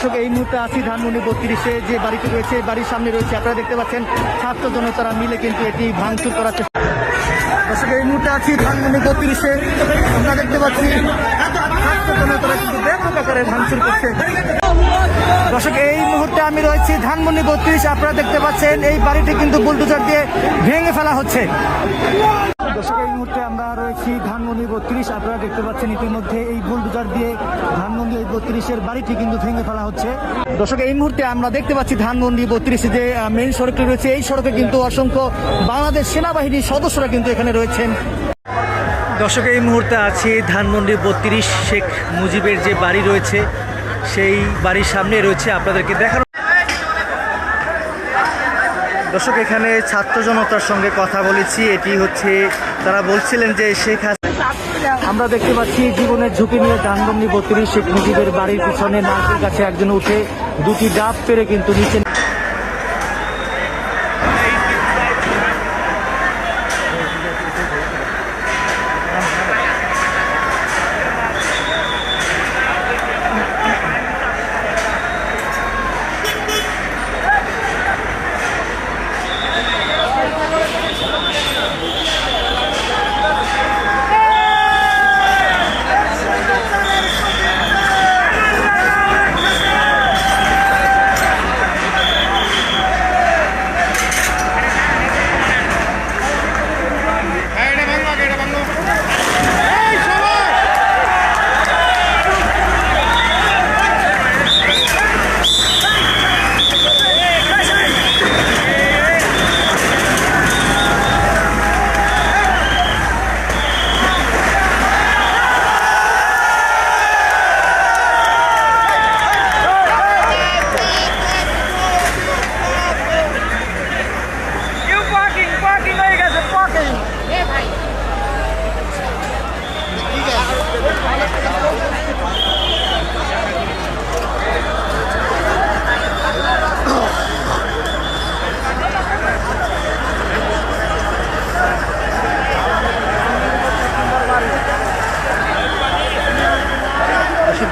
দর্শক এই মুহূর্তে আছি ধানমন্ডি 32-এ যে বাড়িটি রয়েছে বাড়ির সামনে রয়েছে, আপনারা দেখতে পাচ্ছেন ছাত্র জনতারা মিলে কিন্তু এটি ভাঙচুর করার চেষ্টা। দর্শক এই মুহূর্তে আছি ধানমন্ডি 32-এ, আমরা দেখতে পাচ্ছি ছাত্র জনতারা কিন্তু ব্যাপক আকারে ভাঙচুর করছে। দর্শক এই মুহূর্তে আমি রয়েছি ধানমন্ডি 32, আপনারা দেখতে পাচ্ছেন এই বাড়িটি কিন্তু বুলডোজার দিয়ে ভেঙে ফেলা হচ্ছে। দর্শক এই মুহূর্তে আমরা রয়েছি ধানমন্ডি 32, আপনারা দেখতে পাচ্ছেন ইতিমধ্যে এই বুলডোজার দিয়ে ধানমন্ডি 32-এর বাড়িটি কিন্তু ভেঙে ফেলা হচ্ছে। দর্শক এই মুহূর্তে আমরা দেখতে পাচ্ছি ধানমন্ডি 32 যে মেইন সড়কটি রয়েছে, এই সড়কে কিন্তু অসংখ্য বাংলাদেশ সেনাবাহিনীর সদস্যরা কিন্তু এখানে রয়েছেন। দর্শক এই মুহূর্তে আছি ধানমন্ডি 32 শেখ মুজিবের যে বাড়ি রয়েছে সেই বাড়ির সামনে রয়েছে, আপনাদেরকে দেখানো। দর্শক এখানে ছাত্র জনতার সঙ্গে কথা বলেছি, এটি হচ্ছে তারা বলছিলেন যে শেখ হাসিনা, আমরা দেখতে পাচ্ছি জীবনের ঝুঁকি নিয়ে ধানমন্ডি 32 শেখ মুজিবের বাড়ির পিছনে নারকেল গাছে একজন উঠে দুটি ডাব পেরে কিন্তু নিচে।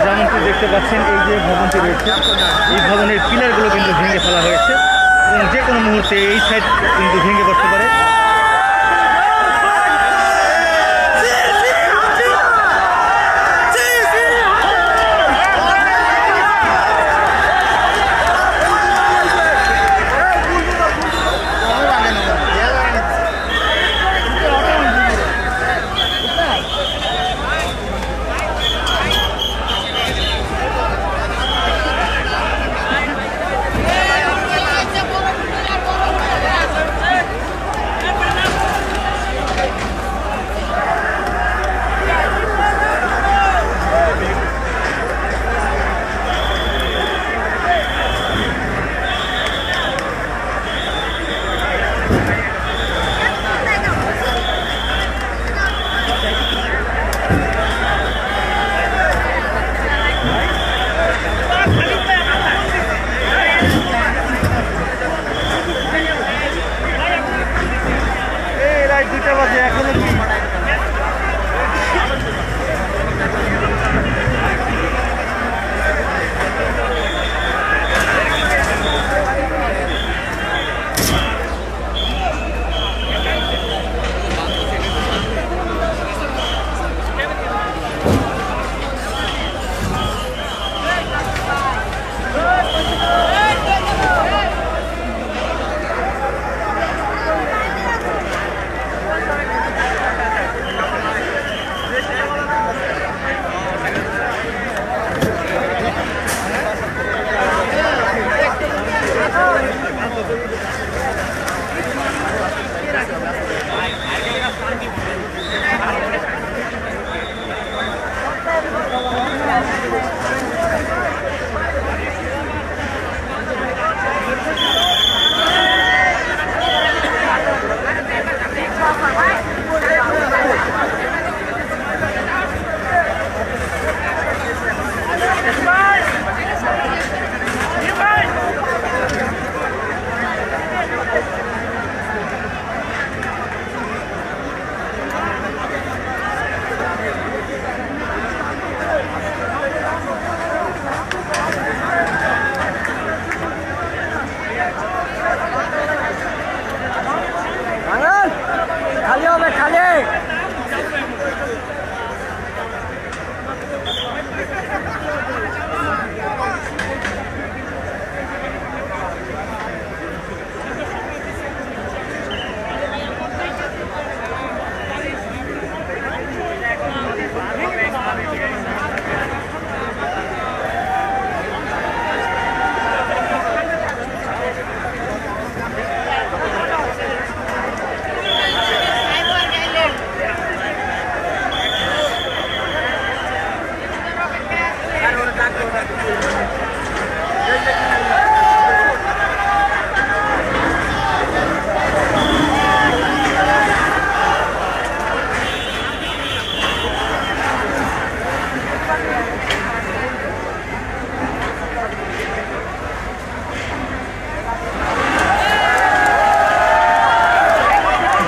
যেমনটি দেখতে পাচ্ছেন এই যে ভবনটি রয়েছে, এই ভবনের পিলারগুলো কিন্তু ভেঙে ফেলা হয়েছে এবং যে কোনো মুহূর্তে এই সাইড কিন্তু ভেঙে পড়তে পারে।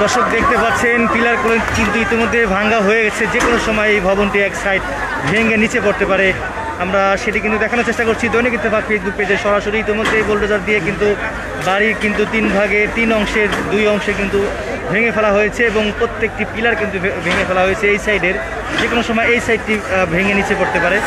দর্শক দেখতে পাচ্ছেন পিলার করে কিন্তু ইতিমধ্যে ভাঙ্গা হয়ে গেছে, যে কোনো সময় এই ভবনটি এক সাইড ভেঙে নিচে পড়তে পারে। আমরা সেটি কিন্তু দেখানোর চেষ্টা করছি দৈনিক ইত্তেফাক ফেসবুক পেজে সরাসরি। ইতিমধ্যে এই বোল্ডোজার দিয়ে কিন্তু বাড়ির কিন্তু 3 ভাগে 3 অংশের 2 অংশে কিন্তু ভেঙে ফেলা হয়েছে এবং প্রত্যেকটি পিলার কিন্তু ভেঙে ফেলা হয়েছে। এই সাইডের যে কোনো সময় এই সাইডটি ভেঙে নিচে পড়তে পারে।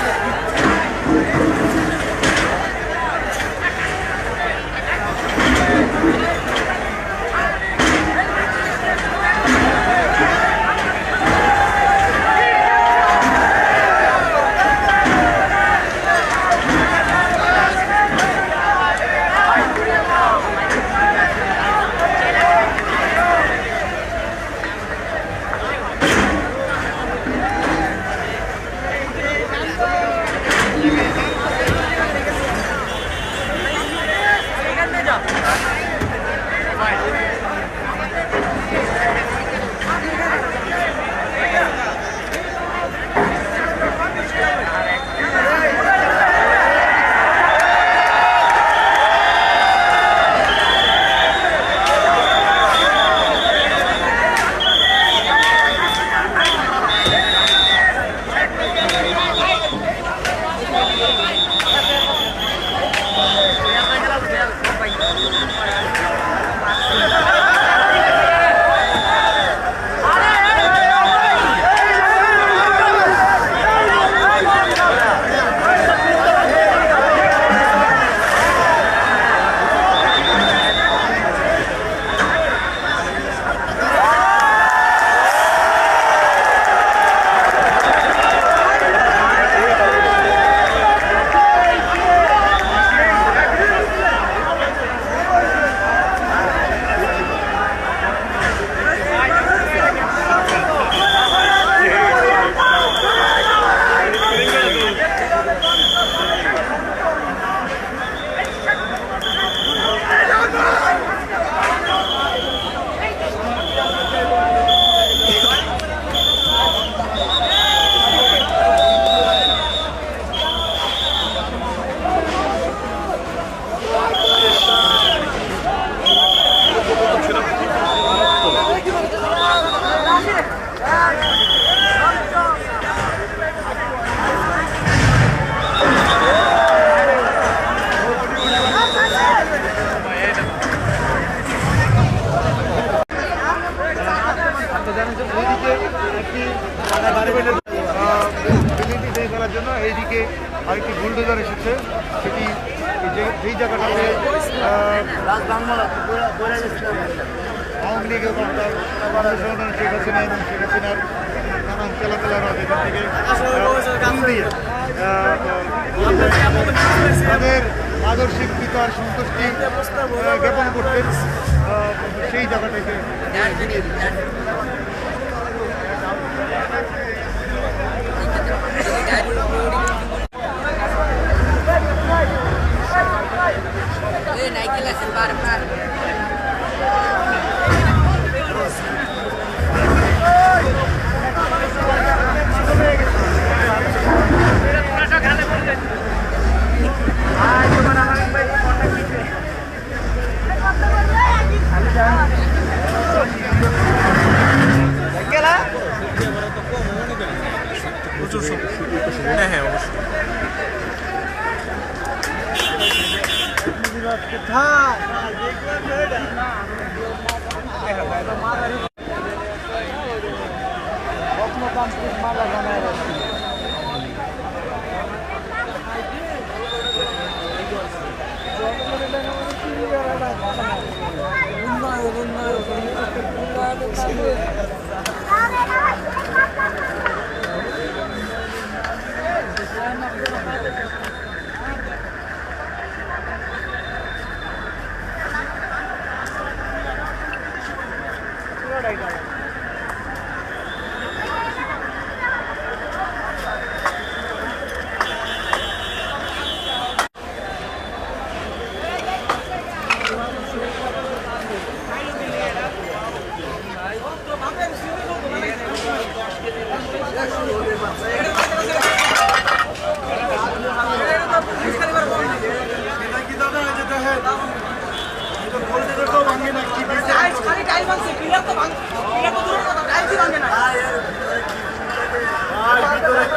জন্য এইদিকে আরেকটি বুলডোজার এসেছে, সেটি যেই জায়গাটাতে আওয়ামী লীগের তার সমাধান শেখ হাসিনা এবং শেখ হাসিনার নানান খেলাধুলার এখান থেকে তাদের আদর্শিক বিকার সন্তুষ্টি জ্ঞাপন করতেন সেই জায়গাটাকে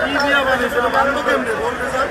কি দিয়া বানিয়েছিল বানানো কেমনে বলতে স্যার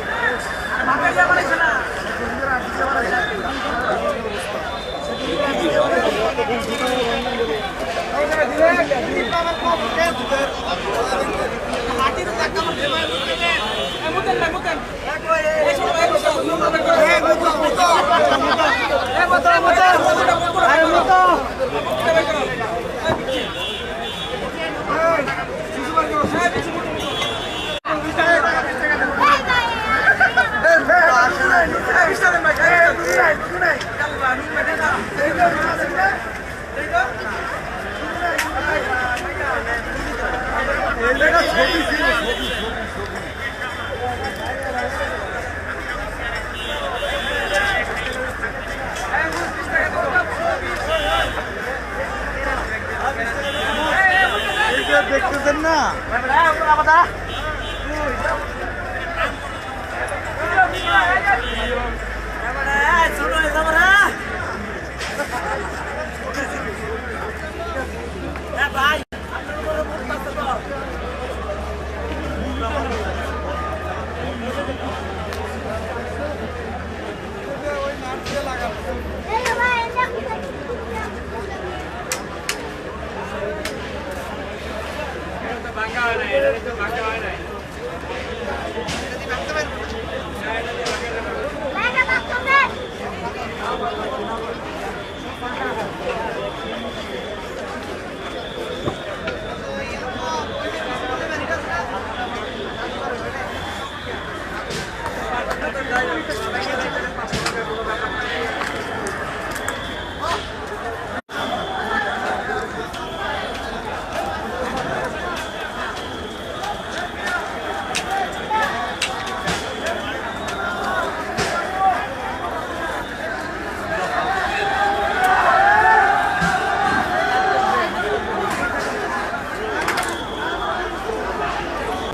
দেখতেছেন না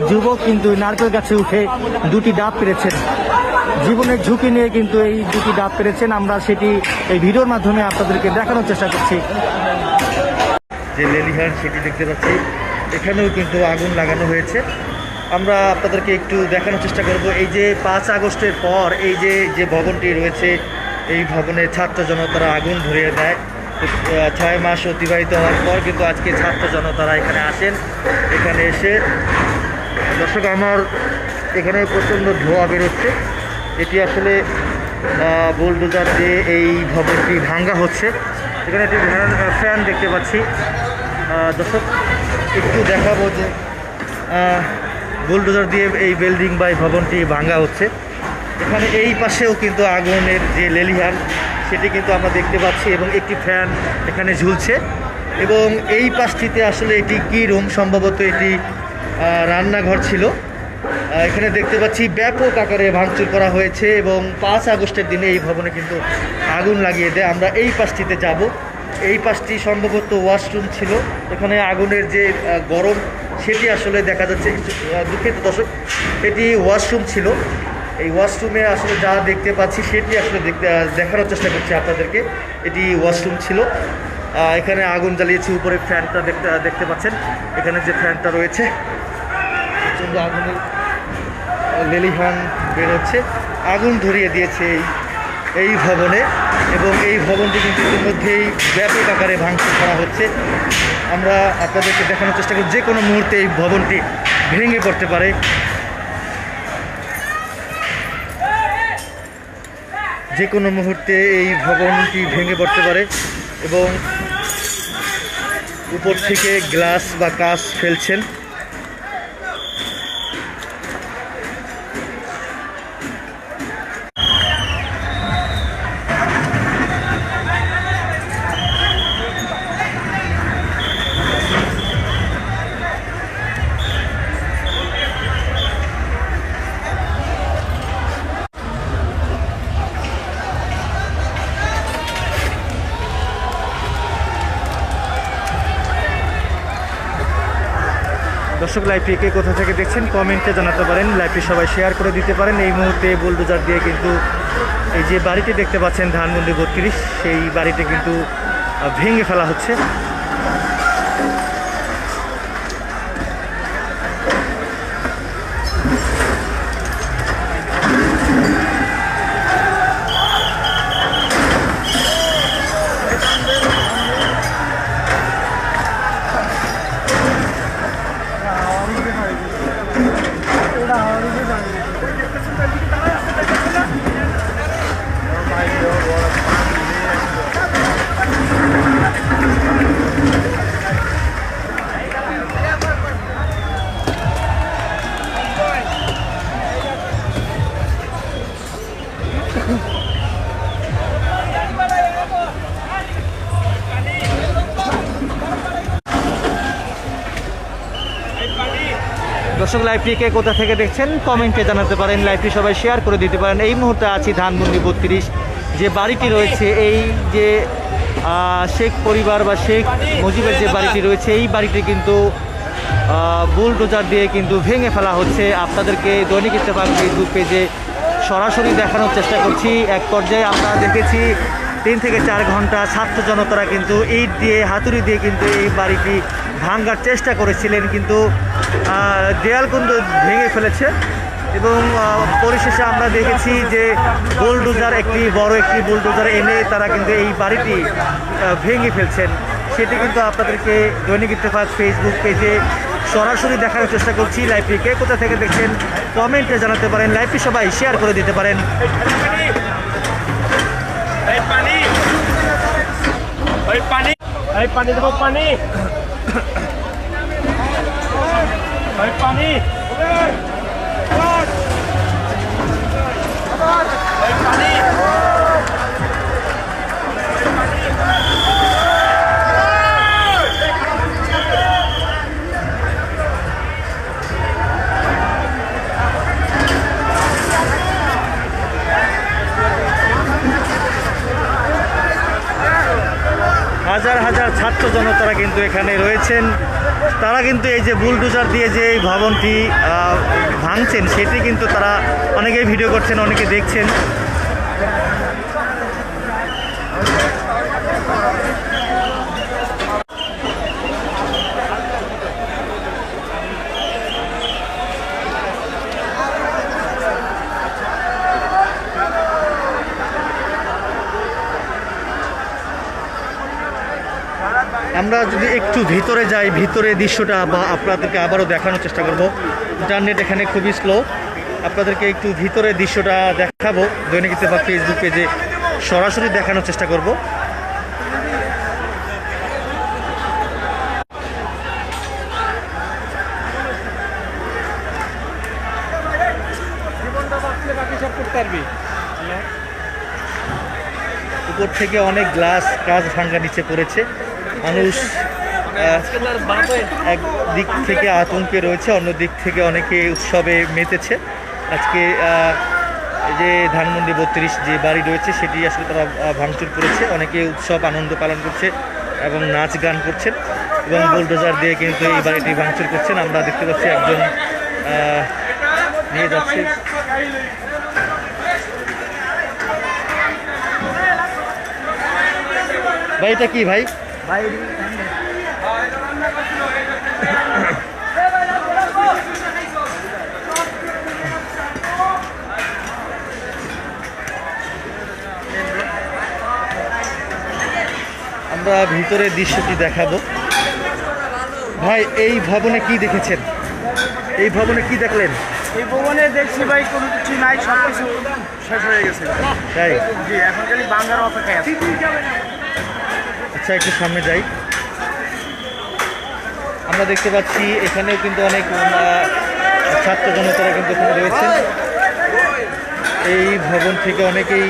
যুবক কিন্তু নারকেল গাছে উঠে দুটি ডাব পেরেছেন। জীবনের ঝুঁকি নিয়ে কিন্তু এই দুটি ডাব পেরেছেন। আমরা সেটি এই ভিডিওর মাধ্যমে আপনাদেরকে দেখানোর চেষ্টা করছি। যে লেলিহান সেটি দেখতে পাচ্ছি, এখানেও কিন্তু আগুন লাগানো হয়েছে। আমরা আপনাদেরকে একটু দেখানোর চেষ্টা করব। এই যে 5 আগস্টের পর এই যে ভবনটি রয়েছে, এই ভবনে ছাত্র জনতারা আগুন ধরিয়ে দেয়। 6 মাস অতিবাহিত হওয়ার পর কিন্তু আজকে ছাত্র জনতারা এখানে আসেন। এখানে এসে দর্শক, আমার এখানে প্রচণ্ড ধোঁয়া বেরোচ্ছে। এটি আসলে বুলডোজার দিয়ে এই ভবনটি ভাঙ্গা হচ্ছে। এখানে একটি ফ্যান দেখতে পাচ্ছি। দর্শক, একটু দেখাবো যে বুলডোজার দিয়ে এই বিল্ডিং বা এই ভবনটি ভাঙ্গা হচ্ছে। এখানে এই পাশেও কিন্তু আগুনের যে লেলিহান সেটি কিন্তু আমরা দেখতে পাচ্ছি এবং একটি ফ্যান এখানে ঝুলছে। এবং এই পাশটিতে আসলে এটি কি রুম, সম্ভবত এটি রান্নাঘর ছিল। এখানে দেখতে পাচ্ছি ব্যাপক আকারে ভাঙচুর করা হয়েছে এবং 5 আগস্টের দিনে এই ভবনে কিন্তু আগুন লাগিয়ে দেয়। আমরা এই পাশটিতে যাব। এই পাশটি সম্ভবত ওয়াশরুম ছিল। এখানে আগুনের যে গরম সেটি আসলে দেখা যাচ্ছে। দুঃখিত দর্শক, এটি ওয়াশরুম ছিল। এই ওয়াশরুমে আসলে যা দেখতে পাচ্ছি সেটি আসলে দেখানোর চেষ্টা করছি আপনাদেরকে। এটি ওয়াশরুম ছিল। এখানে আগুন জ্বালিয়েছে। উপরে ফ্যানটা দেখতে পাচ্ছেন। এখানে যে ফ্যানটা রয়েছে, প্রচণ্ড আগুনের লেলিহান বেরোচ্ছে। আগুন ধরিয়ে দিয়েছে এই ভবনে এবং এই ভবনটি কিন্তু ইতিমধ্যেই ব্যাপক আকারে ভাঙচুর করা হচ্ছে। আমরা আপনাদেরকে দেখানোর চেষ্টা করি, যে কোনো মুহূর্তে এই ভবনটি ভেঙে পড়তে পারে। যে কোনো মুহূর্তে এই ভবনটি ভেঙে পড়তে পারে এবং উপর থেকে গ্লাস বা কাঁচ ফেলছেন। দর্শক লাইভটিকে কোথা থেকে দেখছেন কমেন্টে জানাতে পারেন, লাইভটি সবাই শেয়ার করে দিতে পারেন। এই মুহূর্তে বুলডোজার দিয়ে কিন্তু এই যে বাড়িটি দেখতে পাচ্ছেন ধানমন্ডি 32, সেই বাড়িটি কিন্তু ভেঙে ফেলা হচ্ছে। দর্শক লাইভটিকে কোথা থেকে দেখছেন কমেন্টে জানাতে পারেন, লাইভটি সবাই শেয়ার করে দিতে পারেন। এই মুহূর্তে আছি ধানমন্ডি 32, যে বাড়িটি রয়েছে এই যে শেখ পরিবার বা শেখ মুজিবের যে বাড়িটি রয়েছে, এই বাড়িটি কিন্তু বুলডোজার দিয়ে কিন্তু ভেঙে ফেলা হচ্ছে। আপনাদেরকে দৈনিক ইত্তেফাক ফেসবুক পেজে সরাসরি দেখানোর চেষ্টা করছি। এক পর্যায়ে আমরা দেখেছি 3 থেকে 4 ঘন্টা ছাত্র জনতারা কিন্তু ইট দিয়ে হাতুড়ি দিয়ে কিন্তু এই বাড়িটি ভাঙার চেষ্টা করেছিলেন, কিন্তু দেয়াল কিন্তু ভেঙে ফেলেছে। এবং পরিশেষে আমরা দেখেছি যে বুলডোজার বড় একটি বুলডোজার এনে তারা কিন্তু এই বাড়িটি ভেঙে ফেলছেন। সেটি কিন্তু আপনাদেরকে দৈনিক ইত্তেফাক ফেসবুক পেজে সরাসরি দেখানোর চেষ্টা করছি। লাইভটিকে কোথা থেকে দেখছেন কমেন্টে জানাতে পারেন, লাইভটি সবাই শেয়ার করে দিতে পারেন। পানি দেবো, পানি পানি হাজার হাজার ছাত্র জনতারা কিন্তু এখানে রয়েছেন। তারা কিন্তু এই যে বুলডোজার দিয়ে যে এই ভবনটি ভাঙছেন সেটি কিন্তু তারা অনেকেই ভিডিও করছেন, অনেকে দেখছেন। আমরা যদি একটু ভিতরে যাই, ভিতরে দৃশ্যটা আপনাদেরকে আবারও দেখানোর চেষ্টা করব। ইন্টারনেট এখানে খুবই স্লো, আপনাদেরকে একটু ভিতরে দৃশ্যটা দেখাবো। দৈনিক ইত্তেফাক ফেসবুক পেজে সরাসরি দেখানোর চেষ্টা করব। উপর থেকে অনেক গ্লাস কাঁচ ভাঙ্গা নিচে পড়েছে। মানুষ এক দিক থেকে আতঙ্কে রয়েছে, অন্য দিক থেকে অনেকে উৎসবে মেতেছে। আজকে যে ধানমন্ডি 32 যে বাড়ি রয়েছে সেটি আসলে তারা ভাঙচুর করেছে। অনেকে উৎসব আনন্দ পালন করছে এবং নাচ গান করছেন এবং বুলডোজার দিয়ে কিন্তু এই বাড়িটি ভাঙচুর করছেন। আমরা দেখতে পাচ্ছি একজন নিয়ে যাচ্ছে। ভাই এটা কি ভাই? আমরা ভিতরের দৃশ্যটি দেখাবো। ভাই এই ভবনে কি দেখেছেন? এই ভবনে কি দেখলেন? এই ভবনে দেখছি ভাই কোনো কিছু নাই, সব কিছু শেষ হয়ে গেছে। তাই? জি, এখন খালি বাংলার অপেক্ষায় আছে। আচ্ছা একটু সামনে যাই। আমরা দেখতে পাচ্ছি এখানেও কিন্তু অনেক ছাত্র জনতারা কিন্তু এখানে রয়েছেন। এই ভবন থেকে অনেকেই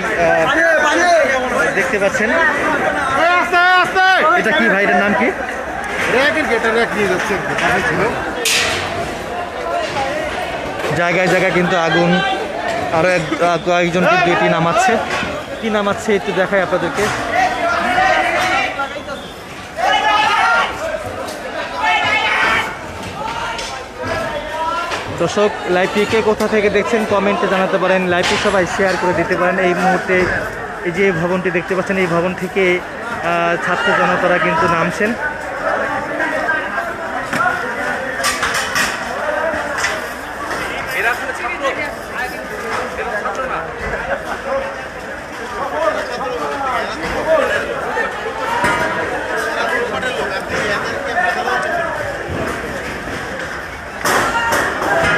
দেখতে পাচ্ছেন। এটা কি ভাই, এটার নাম কি? জায়গায় জায়গায় কিন্তু আগুন, আরো কয়েকজন কিন্তু এটি নামাচ্ছে। কি নামাচ্ছে একটু দেখাই আপনাদেরকে। দর্শক লাইভটি কে কোথা থেকে দেখছেন কমেন্টে জানাতে পারেন, লাইভটি সবাই শেয়ার করে দিতে পারেন। এই মুহূর্তে এই যে ভবনটি দেখতে পাচ্ছেন, এই ভবন থেকে ছাত্র জনতারা কিন্তু নামছেন।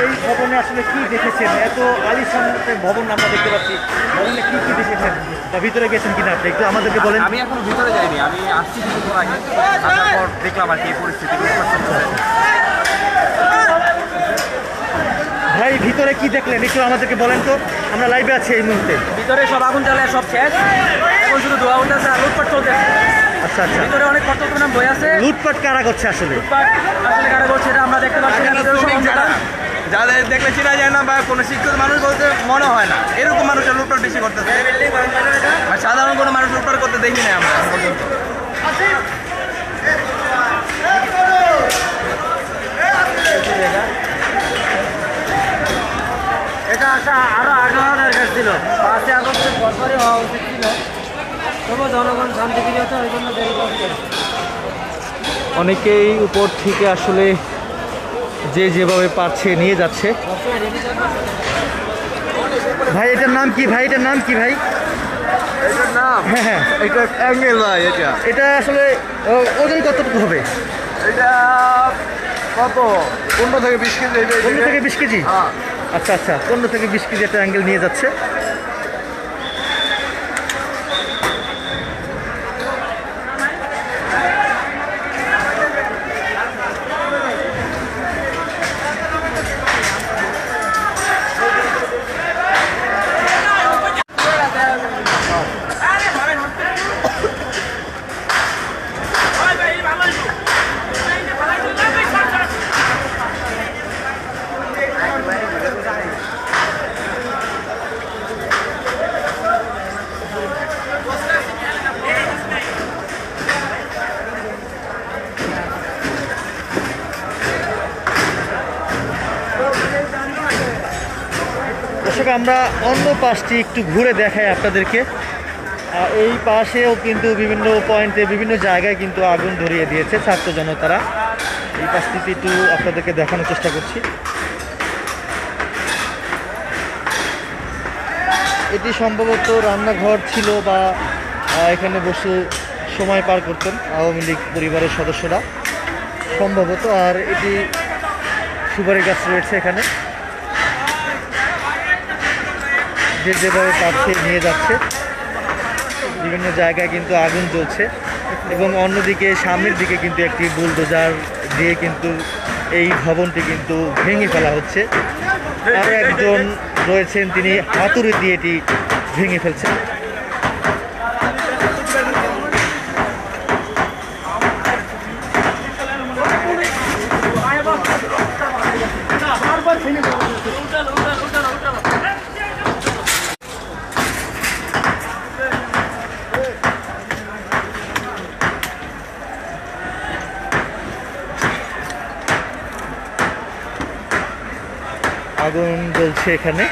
এই ভবনে আসলে কি দেখেছেন? এত আলিশান ভবন আমরা দেখতে পাচ্ছি, ভবনে কি কি দেখেছেন বা ভিতরে গেছেন কিনা আপনি একটু আমাদেরকে বলেন। আমি এখনো ভিতরে যাইনি, আমি আসছি কিছুক্ষণ আগে, তারপর দেখলাম আর কি পরিস্থিতি। ভাই ভিতরে কি দেখলেন একটু আমাদেরকে বলেন তো, আমরা লাইভে আছি এই মুহূর্তে। ভিতরে সব আগুন জ্বালে সব শেষ, এখন শুধু ধোয়া উঠতেছে আর লুটপাট চলতেছে। আচ্ছা আচ্ছা, ভিতরে অনেক কর্তব্য বই আছে, লুটপাট কারা করছে আসলে? লুটপাট আসলে কারা করছে এটা আমরা দেখতে পাচ্ছি না। ভিতরে সব অন্ধকার। যাদের দেখলে চেনা যায় না বা কোনো শিক্ষিত মানুষ বলতে মনে হয় না, এরকম মানুষের লুটপাট বেশি করতেছে। আর সাধারণ কোনো মানুষ লুটপাট করতে দেখি না আমরা এখন পর্যন্ত। এটা আরো আগে হওয়ার দরকার ছিল, 5 আগস্টের পরপরই হওয়া উচিত ছিল, তবু জনগণ শান্তিপ্রিয়তা ওই জন্য দেরি করছে। অনেকেই উপর থেকে আসলে যে যেভাবে পারছে নিয়ে যাচ্ছে। ভাই এটার নাম কি? ভাই এটার নাম কি ভাই? এটার নাম হ্যাঁ হ্যাঁ, এটা অ্যাঙ্গেল ভাই। এটা আসলে ওজন কতটুকু হবে? এটা কত 15 থেকে 20 কেজি। 15 থেকে 20 কেজি? হ্যাঁ। আচ্ছা আচ্ছা, 15 থেকে 20 কেজি একটা অ্যাঙ্গেল নিয়ে যাচ্ছে। দর্শক আমরা অন্য পাশটি একটু ঘুরে দেখাই আপনাদেরকে। এই পাশেও কিন্তু বিভিন্ন পয়েন্টে বিভিন্ন জায়গায় কিন্তু আগুন ধরিয়ে দিয়েছে ছাত্র জনতারা। এই পাশটিতে একটু আপনাদেরকে দেখানোর চেষ্টা করছি। এটি সম্ভবত রান্নাঘর ছিল বা এখানে বসে সময় পার করতেন আওয়ামী লীগ পরিবারের সদস্যরা সম্ভবত। আর এটি সুপারি গাছ রয়েছে এখানে, যে যেভাবে পাচ্ছে নিয়ে যাচ্ছে। বিভিন্ন জায়গায় কিন্তু আগুন জ্বলছে এবং অন্যদিকে সামনের দিকে কিন্তু একটি বুলডোজার দিয়ে কিন্তু এই ভবনটি কিন্তু ভেঙে ফেলা হচ্ছে। আর একজন রয়েছেন, তিনি হাতুড়ি দিয়ে এটি ভেঙে ফেলছেন। আগুন জ্বলছে এখানে।